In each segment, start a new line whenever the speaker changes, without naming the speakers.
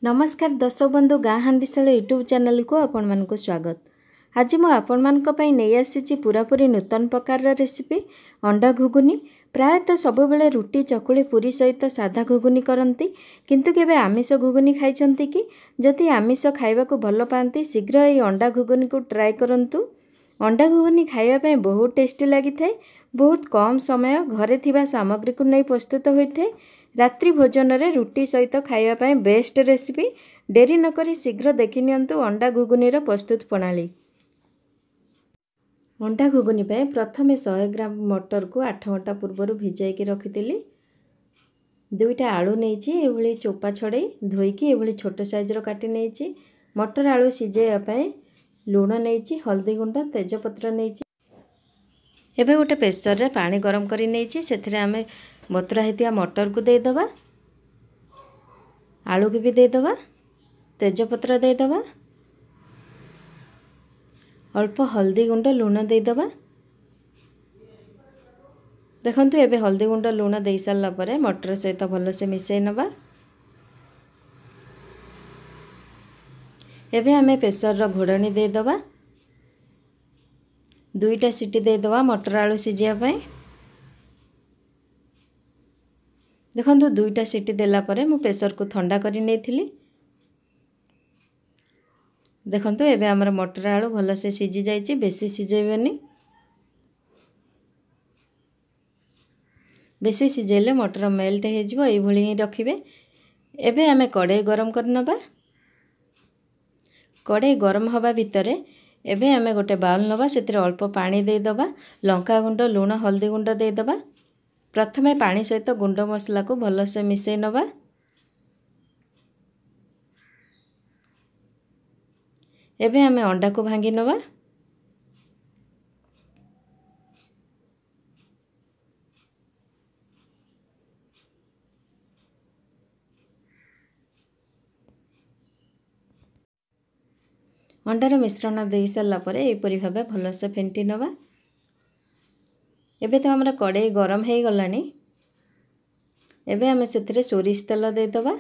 नमस्कार दर्शक बंधु गाँ हांडीशाला यूट्यूब चैनल को आपण मानक स्वागत। आज मु आपण मानक पई नै आसीची पूरापूरी नूतन प्रकार रेसिपी अंडा घुगुनी। प्रायतः सब बेले रुटी चकुली पूरी सहित साधा घुगुनी करती, किंतु केबे आमिष घुगुनी खाइछंती कि? जदि आमिष खाइबा को भल पाती शीघ्र ये अंडा घुगुनी को ट्राए करंतु। अंडा घुगुनी खाइबा पई बहुत टेस्टी लागि थाए। बहुत कम समय घरे थिबा सामग्री को नै प्रस्तुत होइथे। रात्रि भोजन रे रुटी सहित खाइबा पई बेस्ट रेसिपी। डेरी न करी शीघ्र देखि नियंतु अंडा घुगुनी रो प्रस्तुत प्रणाली। अंडा घुगुनी पे प्रथमे 100 ग्राम मटर को 8 घंटा पूर्व भिजाई के रखिथिली। दुईटा आलू नेइची एभली चोपा छड़े धोईकी एभली छोट साइज रो काटी नेइची। मटर आलू सिजेया पे लूण नेइची, हल्दी गुंड, तेज पत्र नेइची। एबे गोटे प्रेसर रे पानी गरम करी नेइची, सेथिरे आमे बतुरा हेतिया मटर को दे दबा, आलू को भी दे दबा, तेज पत्र दे दबा, अल्प हल्दी गुंड लूण दे दबा। देखंतु एबे हल्दी गुंड लूण दे सारला परे मटर सहित भल से मिसई नबा। एबे आमे प्रेसर रो घोड़नी दे दबा, दुईटा सीटी दे दबा मटर आलू सिजिया पई। देखंतु दुईटा सीटी देला परे मु प्रेसर को ठंडा करी नेथिली। देखंतु एबे हमर मटर आलू भल से सिजी जाइछि, बेसी सिजेबेनी। बेसी सिजेले मटर मेल्ट हे जिवो, एई भली ही रखिबे। एबे आमे कड़ाई गरम करनबा। कड़ाई गरम हवा भितरे एबे आमे गोटे बाउल नबा, सेतिरे अल्प पानी दे दबा, लंका गुंड, लूण, हल्दी गुंड दे दबा। प्रथमे पानी सहित गुंड मसला को भल से मिसई नबा। एबे आमे अंडा को भांगी नबा। अंडार मिश्रण दे सारला परे एपरि भाबे भल से फेंटी नबा। एबे तो हमरा कड़ाई गरम हे गलानी। एबे आमे सेथिरे सोरिष तेल दे दबा।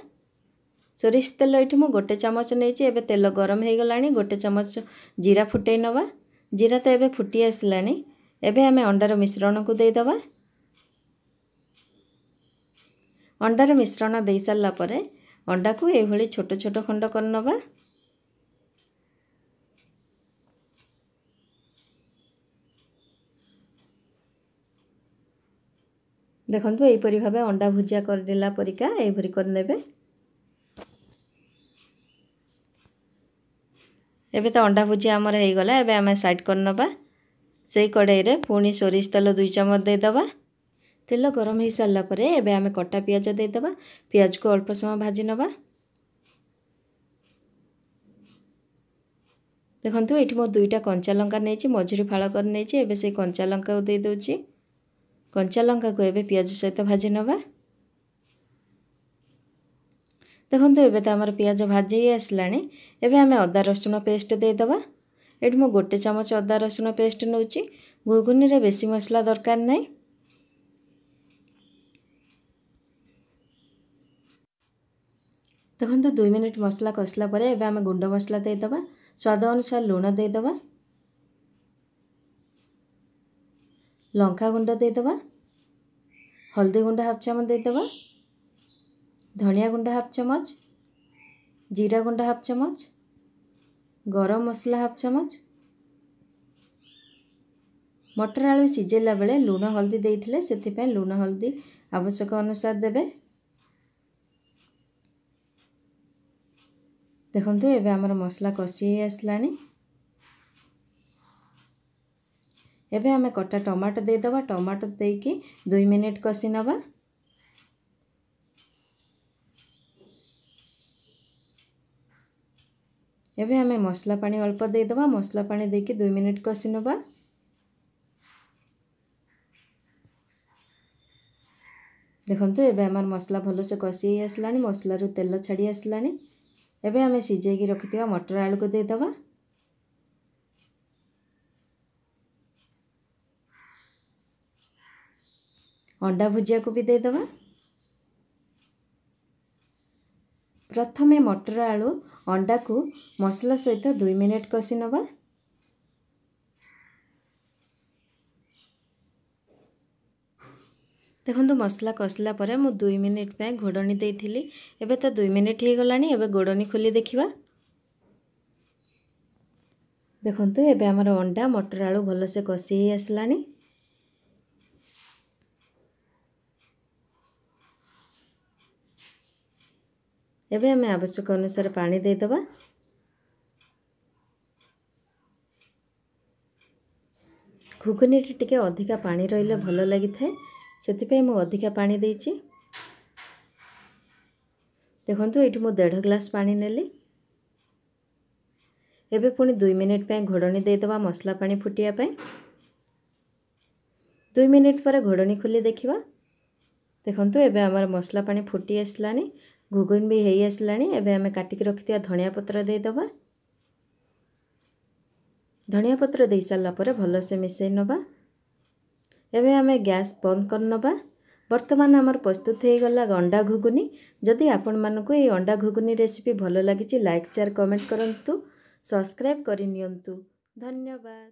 सोरिष तेल एठी मु गोटे चमच नेइछि। एबे तेल गरम हे गलानी, गोटे चमच जीरा फुटै नबा। जीरा तो एबे फुटी आसलानी। एबे आमे अंडार मिश्रण को दे दबा। अंडार मिश्रण दे सारला परे अंडा को ए भली छोट छोट खंड कर नबा। देखंतु एई परि भाबे अंडा भुजिया कर देला परिका एई भरी कर नेबे। एबे तो अंडा भुजिया हमर हे गला। एबे आमे साइड कर नबा। सेई कड़ाई रे पुनी सोरिष तेल 2 चमच दे दबा। तेल गरम हे सारला परे एबे आमे कटा पियाज दे दबा। पियाज को अल्प समय भाजी नबा। देखंतु एठी मो 2टा कंचा लंका नेछि, मझिरि फाळ कर नेछि। एबे सेई कंचा लंका को दे दोछि। कंचा लंका को एबे पियाज सहित भाजी नबा। देखंतु एबे तो हमर पियाज भाजी आसलानी। एबे आमे अदा रसुन पेस्ट दे दबा। एठी मो गोटे चमच अदा रसुन पेस्ट नउछि। घुगुनी रे बेसी मसला दरकार नै। देखंतु 2 मिनिट मसला कसला परे एबे आमे गुंड मसला दे दबा। स्वाद अनुसार लूण दे दबा, लंका गुंड दे दबा, हल्दी गुंड हाफ चमच दे दबा, धनिया गुंड हाफ चमच, जीरा गुंड हाफ चमच, गरम मसला हाफ चमच। मटर आलू सिजेला बेले लूण हल्दी देइथिले, सेथि पे लूण हल्दी आवश्यक अनुसार देबे। देखंतु एबे हमर मसला कसी आसलानी। एबे आमे कटा टमाटो दे दबा। टमाटो देकी 2 मिनिट कसी नबा। एबे आमे मसला पानी अल्प दे दबा। मसला पानी देकी 2 मिनिट कसी नबा। देखंतु एबे हमर मसला भलो से कसी आसलानी, मसला रु तेल छाड़ी आसलानी। एबे आमे सिजेकी रखिथिबा मटर आलू को दे दबा। अंडा भुजिया को भी दे दबा। प्रथमे मटर आलू अंडा को मसला सहित 2 मिनिट कषि नबा। देखो मसला कषला पर मु 2 मिनिट पे घोड़नी देइथिली। एबे तो 2 मिनिट हो गलानी। एबे घोड़नी खोली देखिबा। देखंतु एबे हमर अंडा मटर आलू भल से कषि हो आसलानी। एबे हमें आवश्यक अनुसार पानी दे दबा। घुगुनी टिके अधिका पानी रहिले भल लगी थाए, सेतिपे मु अधिका पानी देइछि। देखंतु एठी मु 1.5 ग्लास पानी नेली। एबे पुणी 2 मिनिट पे घोड़नी दे दबा मसला पानी फुटिया पे। 2 मिनिट पर घोड़नी खोली देखिबा। देखंतु एबे हमर मसला पानी फुटी आसलानी, घुगुनी भी हेई आसलानी। एबे हमें काटिक रखिथिया धनिया पत्र दे दबा। धनिया पत्र दे सारला पर भल से मिसई नबा। एबे हमें गैस बंद कर नबा। वर्तमान हमर प्रस्तुत हो गला अंडा घुगुनी। जदि आपण मानको ये अंडा घुगुनी रेसिपी भल लागिछि लाइक शेयर कमेंट करंतु, सब्सक्राइब करि नियंतु। धन्यवाद।